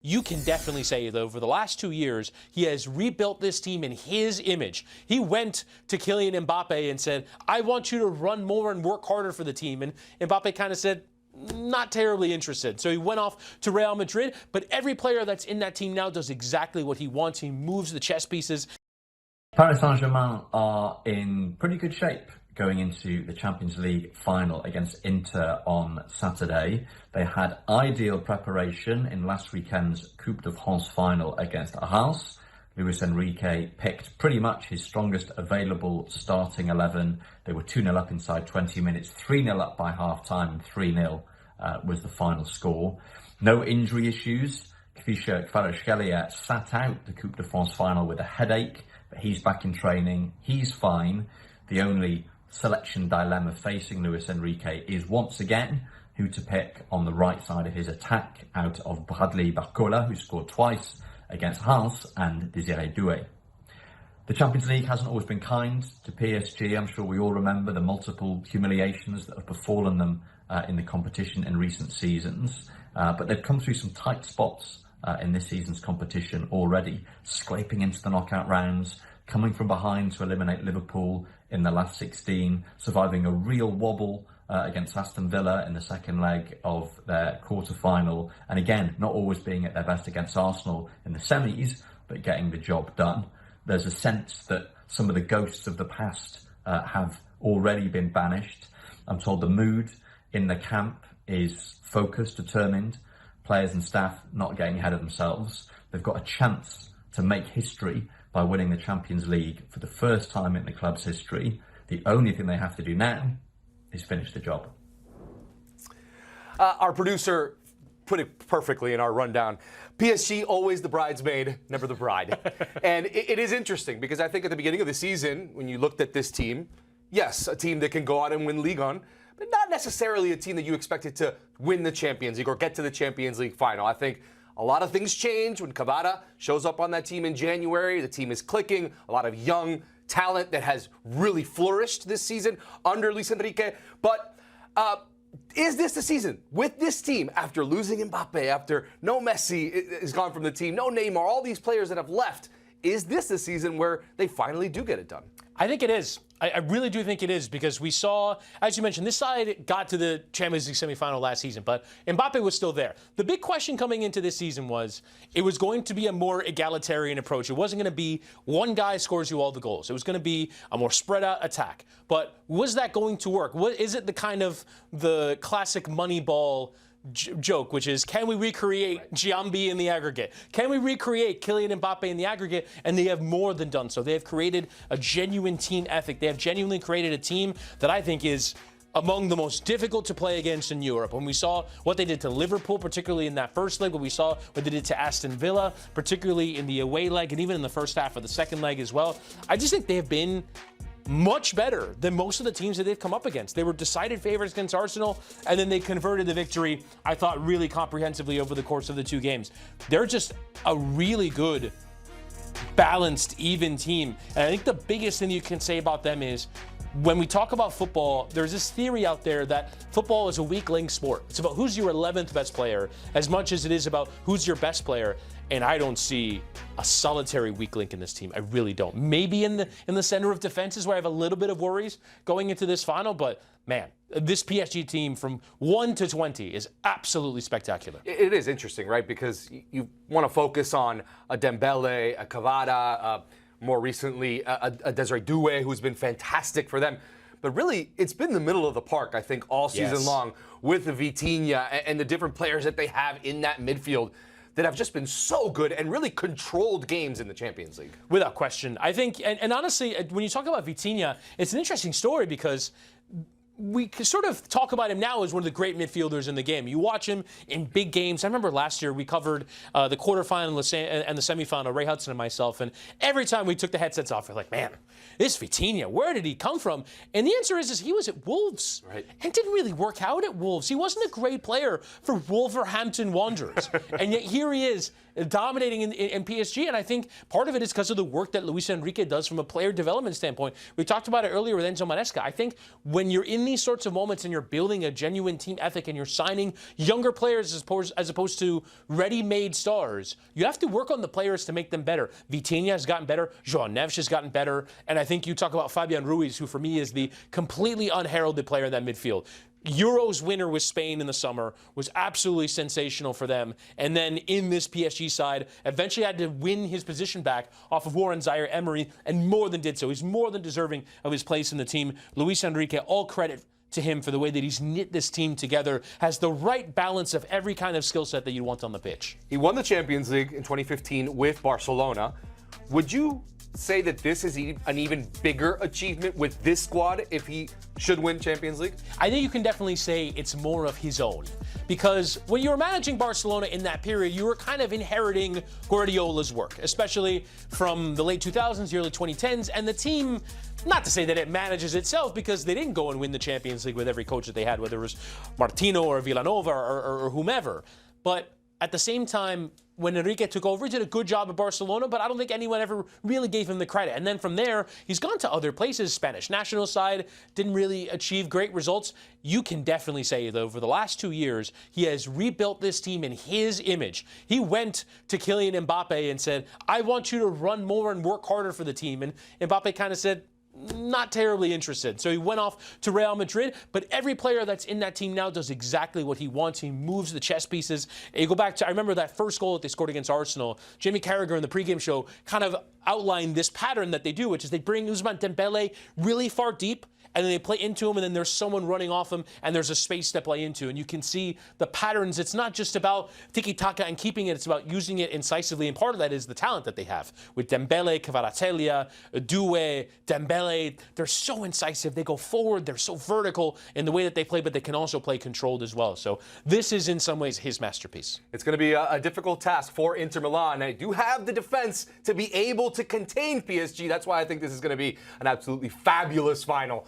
You can definitely say that over the last 2 years, he has rebuilt this team in his image. He went to Kylian Mbappe and said, I want you to run more and work harder for the team. And Mbappe kind of said, not terribly interested. So he went off to Real Madrid. But every player that's in that team now does exactly what he wants. He moves the chess pieces. Paris Saint-Germain are in pretty good shape going into the Champions League final against Inter on Saturday. They had ideal preparation in last weekend's Coupe de France final against Reims. Luis Enrique picked pretty much his strongest available starting 11. They were 2-0 up inside 20 minutes, 3-0 up by half-time, and 3-0 was the final score. No injury issues. Kvaratskhelia sat out the Coupe de France final with a headache, but he's back in training. He's fine. The only selection dilemma facing Luis Enrique is once again who to pick on the right side of his attack out of Bradley Barcola, who scored twice against Reims, and Désiré Doué. The Champions League hasn't always been kind to PSG. I'm sure we all remember the multiple humiliations that have befallen them in the competition in recent seasons. But they've come through some tight spots in this season's competition already, scraping into the knockout rounds, coming from behind to eliminate Liverpool in the last 16, surviving a real wobble against Aston Villa in the second leg of their quarter-final, and again, not always being at their best against Arsenal in the semis, but getting the job done. There's a sense that some of the ghosts of the past have already been banished. I'm told the mood in the camp is focused, determined, players and staff not getting ahead of themselves. They've got a chance to make history by winning the Champions League for the first time in the club's history. The only thing they have to do now is finish the job. Our producer put it perfectly in our rundown. PSG, always the bridesmaid, never the bride. And it is interesting because I think at the beginning of the season, when you looked at this team, yes, a team that can go out and win Ligue 1, but not necessarily a team that you expected to win the Champions League or get to the Champions League final. I think a lot of things change when Kvara shows up on that team in January. The team is clicking. A lot of young talent that has really flourished this season under Luis Enrique. But is this the season with this team, after losing Mbappe, after no Messi is gone from the team, no Neymar, all these players that have left, is this the season where they finally do get it done? I think it is. I really do think it is, because we saw, as you mentioned, this side got to the Champions League semifinal last season, but Mbappe was still there. The big question coming into this season was it was going to be a more egalitarian approach. It wasn't going to be one guy scores you all the goals. It was going to be a more spread out attack. But was that going to work? Is it the kind of the classic Moneyball joke, which is, can we recreate Giambi in the aggregate? Can we recreate Kylian Mbappe in the aggregate? And they have more than done so. They have created a genuine team ethic. They have genuinely created a team that I think is among the most difficult to play against in Europe. When we saw what they did to Liverpool, particularly in that first leg, when we saw what they did to Aston Villa, particularly in the away leg, and even in the first half of the second leg as well, I just think they have been much better than most of the teams that they've come up against. They were decided favorites against Arsenal, and then they converted the victory, I thought, really comprehensively over the course of the two games. They're just a really good, balanced, even team. And I think the biggest thing you can say about them is, when we talk about football, there's this theory out there that football is a weak link sport. It's about who's your 11th best player as much as it is about who's your best player. And I don't see a solitary weak link in this team. I really don't. Maybe in the center of defense is where I have a little bit of worries going into this final. But, man, this PSG team from 1 to 20 is absolutely spectacular. It is interesting, right? Because you want to focus on a Dembele, a Kvara, more recently a Désiré Doué, who's been fantastic for them. But really, it's been the middle of the park, I think, all season long with the Vitinha and the different players that they have in that midfield that have just been so good and really controlled games in the Champions League. Without question. I think, and honestly, when you talk about Vitinha, it's an interesting story because we can sort of talk about him now as one of the great midfielders in the game. You watch him in big games. I remember last year we covered the quarterfinal and the semifinal, Ray Hudson and myself, and every time we took the headsets off, we're like, man, this Vitinha, where did he come from? And the answer is he was at Wolves, and didn't really work out at Wolves. He wasn't a great player for Wolverhampton Wanderers, and yet here he is dominating in PSG. And I think part of it is because of the work that Luis Enrique does from a player development standpoint. We talked about it earlier with Enzo Maresca. I think when you're in these sorts of moments and you're building a genuine team ethic and you're signing younger players as opposed to ready-made stars, you have to work on the players to make them better. Vitinha has gotten better. João Neves has gotten better. And I think you talk about Fabian Ruiz, who for me is the completely unheralded player in that midfield. Euros winner with Spain in the summer, was absolutely sensational for them. And then in this PSG side, eventually had to win his position back off of Warren Zaire-Emery, and more than did so. He's more than deserving of his place in the team. Luis Enrique, all credit to him for the way that he's knit this team together, has the right balance of every kind of skill set that you want on the pitch. He won the Champions League in 2015 with Barcelona. Would you say that this is an even bigger achievement with this squad if he should win Champions League? I think you can definitely say it's more of his own. Because when you were managing Barcelona in that period, you were kind of inheriting Guardiola's work, especially from the late 2000s, the early 2010s, and the team, not to say that it manages itself, because they didn't go and win the Champions League with every coach that they had, whether it was Martino or Villanova or whomever. But at the same time, when Enrique took over, he did a good job at Barcelona, but I don't think anyone ever really gave him the credit. And then from there, he's gone to other places. Spanish national side, didn't really achieve great results. You can definitely say that over the last 2 years, he has rebuilt this team in his image. He went to Kylian Mbappe and said, I want you to run more and work harder for the team. And Mbappe kind of said, not terribly interested. So he went off to Real Madrid, but every player that's in that team now does exactly what he wants. He moves the chess pieces. And you go back to, I remember that first goal that they scored against Arsenal. Jamie Carragher in the pregame show kind of outlined this pattern that they do, which is they bring Ousmane Dembele really far deep, and then they play into him, and then there's someone running off him, and there's a space to play into. And you can see the patterns. It's not just about tiki-taka and keeping it. It's about using it incisively. And part of that is the talent that they have. With Dembele, Kvaratskhelia, Doué, Dembele, they're so incisive. They go forward. They're so vertical in the way that they play, but they can also play controlled as well. So this is, in some ways, his masterpiece. It's going to be a difficult task for Inter Milan. They do have the defense to be able to contain PSG. That's why I think this is going to be an absolutely fabulous final